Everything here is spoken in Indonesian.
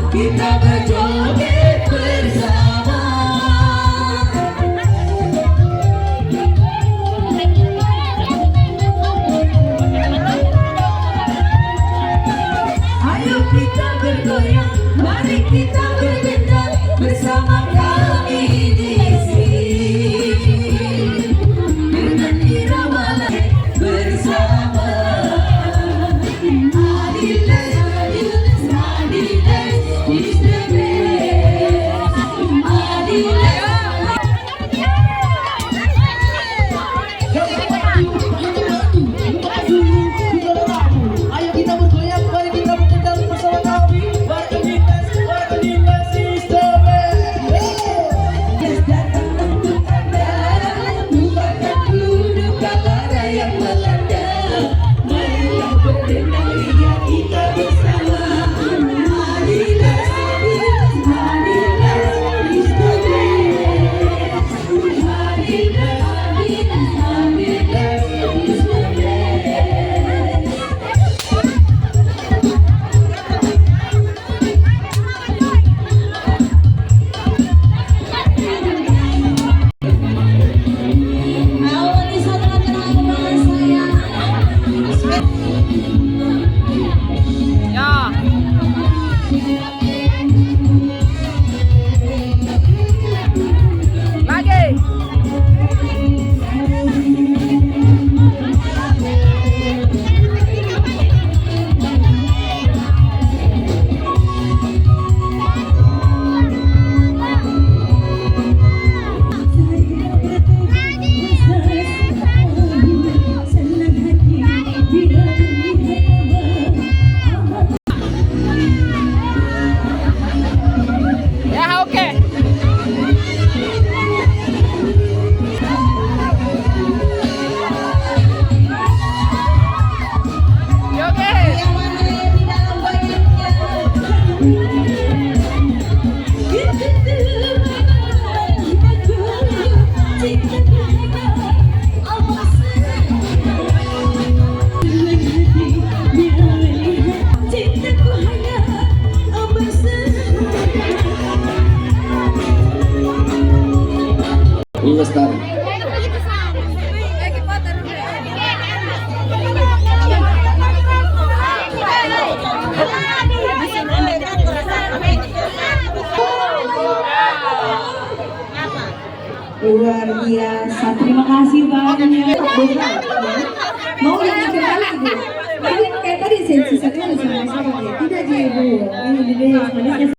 kita berjoget bersama. Ayo kita bergoyang, mari kita berdendang bersama kami di sini dengan irama lain bersama. Adilas, Adilas, Adilas is the best. Adilas. Ayo kita bergoyang, mari kita berdendang bersama kami. Warga Dinas is the best. Datang untuk Anda, lupakan dulu perkara yang melanda. Marilah berdendang hingga kita bersama. Adilas, Adilas, Adilas is the best. Adilas, Adilas, Adilas is the best. Lestari. Luar biasa, terima kasih banyak. Mau yang kedua lagi? Tadi kayak tadi sensi sekali sama saya. Tidak, Ibu. Ini manisnya.